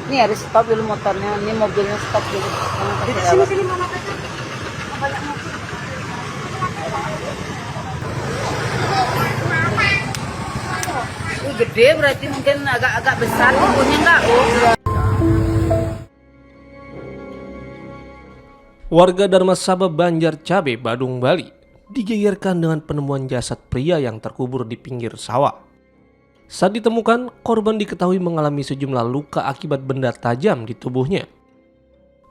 Nih harus stop dulu motornya, ini mobilnya stop dulu. Jangan kasih Sini lewat. sini mama pegang. Banyak mobil. Gede berarti mungkin agak besar ibunya enggak, Bu? Warga Darmasaba Banjar Cabe, Badung, Bali digegerkan dengan penemuan jasad pria yang terkubur di pinggir sawah. Saat ditemukan, korban diketahui mengalami sejumlah luka akibat benda tajam di tubuhnya.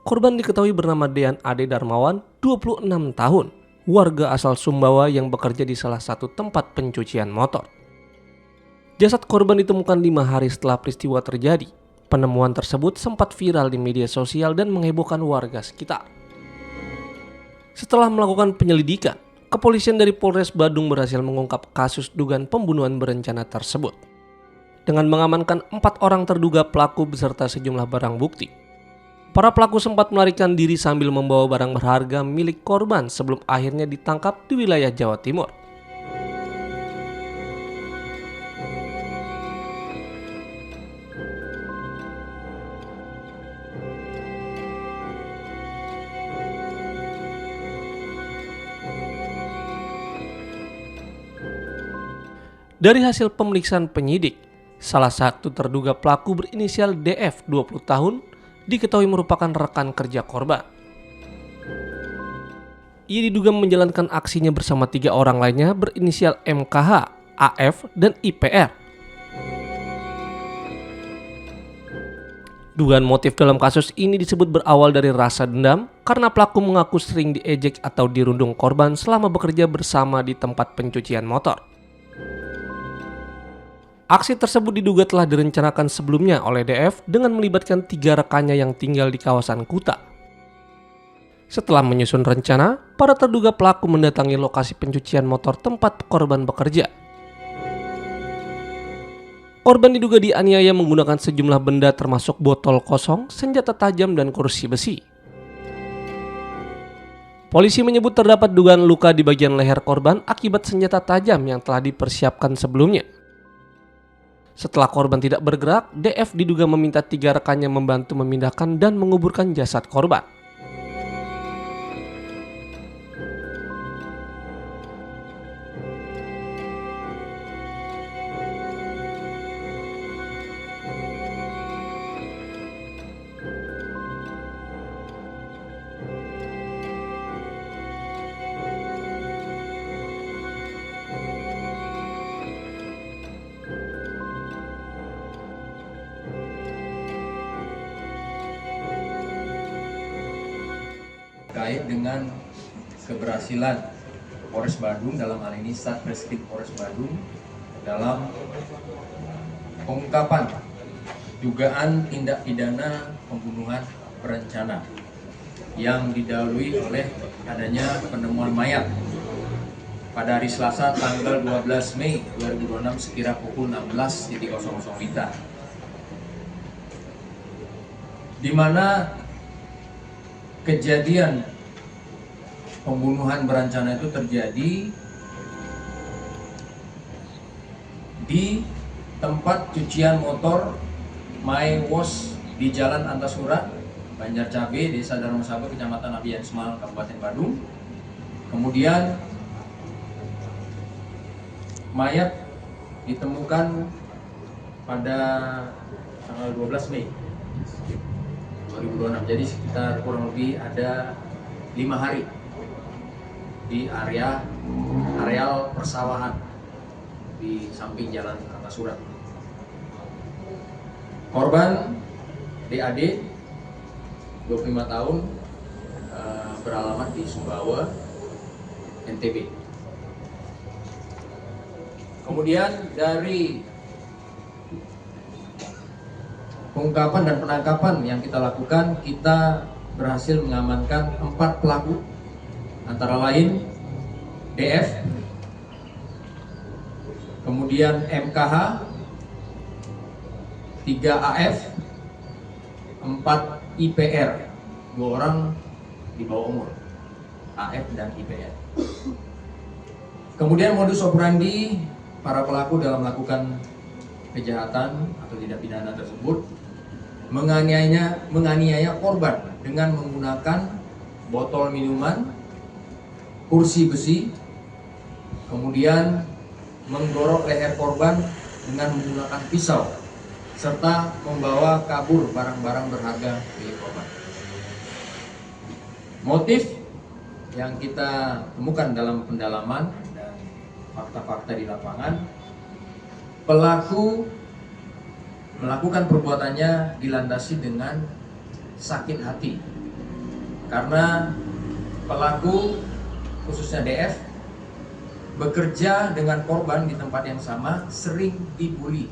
Korban diketahui bernama Dean Ade Darmawan, 26 tahun, warga asal Sumbawa yang bekerja di salah satu tempat pencucian motor. Jasad korban ditemukan 5 hari setelah peristiwa terjadi. Penemuan tersebut sempat viral di media sosial dan menghebohkan warga sekitar. Setelah melakukan penyelidikan, kepolisian dari Polres Badung berhasil mengungkap kasus dugaan pembunuhan berencana tersebut dengan mengamankan 4 orang terduga pelaku beserta sejumlah barang bukti. Para pelaku sempat melarikan diri sambil membawa barang berharga milik korban sebelum akhirnya ditangkap di wilayah Jawa Timur. Dari hasil pemeriksaan penyidik, salah satu terduga pelaku berinisial DF 20 tahun diketahui merupakan rekan kerja korban. Ia diduga menjalankan aksinya bersama 3 orang lainnya berinisial MKH, AF, dan IPR. Dugaan motif dalam kasus ini disebut berawal dari rasa dendam karena pelaku mengaku sering diejek atau dirundung korban selama bekerja bersama di tempat pencucian motor. Aksi tersebut diduga telah direncanakan sebelumnya oleh DF dengan melibatkan 3 rekannya yang tinggal di kawasan Kuta. Setelah menyusun rencana, para terduga pelaku mendatangi lokasi pencucian motor tempat korban bekerja. Korban diduga dianiaya menggunakan sejumlah benda termasuk botol kosong, senjata tajam, dan kursi besi. Polisi menyebut terdapat dugaan luka di bagian leher korban akibat senjata tajam yang telah dipersiapkan sebelumnya. Setelah korban tidak bergerak, DF diduga meminta 3 rekannya membantu memindahkan dan menguburkan jasad korban. Terkait dengan keberhasilan Polres Badung, dalam hal ini Satreskrim Polres Badung, dalam pengungkapan dugaan tindak pidana pembunuhan berencana yang didahului oleh adanya penemuan mayat pada hari Selasa tanggal 12 Mei 2026 sekira pukul 16.00 WITA, di mana kejadian pembunuhan berencana itu terjadi di tempat cucian motor My Wash di Jalan Antasura, Banjar Cabe, Desa Darmasaba, Kecamatan Abian Semal, Kabupaten Badung. Kemudian mayat ditemukan pada tanggal 12 Mei 2026, jadi sekitar kurang lebih ada 5 hari di areal persawahan di samping Jalan Antasura. Korban DAD 25 tahun, beralamat di Sumbawa, NTB. Kemudian dari pengungkapan dan penangkapan yang kita lakukan, kita berhasil mengamankan 4 pelaku, antara lain DF, kemudian MKH, 3 AF, 4 IPR, 2 orang di bawah umur, AF dan IPR. Kemudian modus operandi para pelaku dalam melakukan kejahatan atau tindak pidana tersebut menganiaya korban dengan menggunakan botol minuman, kursi besi, kemudian menggorok leher korban dengan menggunakan pisau, serta membawa kabur barang-barang berharga milik korban. Motif yang kita temukan dalam pendalaman dan fakta-fakta di lapangan, pelaku melakukan perbuatannya dilandasi dengan sakit hati karena pelaku, khususnya DF, bekerja dengan korban di tempat yang sama, sering dibully.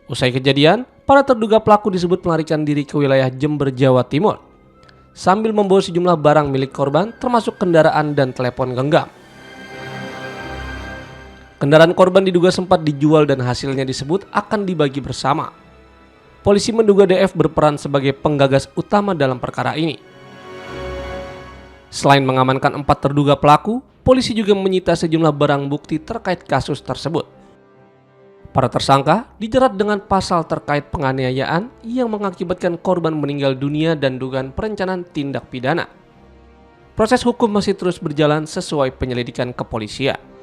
Usai kejadian, para terduga pelaku disebut melarikan diri ke wilayah Jember, Jawa Timur, sambil membawa sejumlah barang milik korban termasuk kendaraan dan telepon genggam. Kendaraan korban diduga sempat dijual dan hasilnya disebut akan dibagi bersama. Polisi menduga DF berperan sebagai penggagas utama dalam perkara ini. Selain mengamankan 4 terduga pelaku, polisi juga menyita sejumlah barang bukti terkait kasus tersebut. Para tersangka dijerat dengan pasal terkait penganiayaan yang mengakibatkan korban meninggal dunia dan dugaan perencanaan tindak pidana. Proses hukum masih terus berjalan sesuai penyelidikan kepolisian.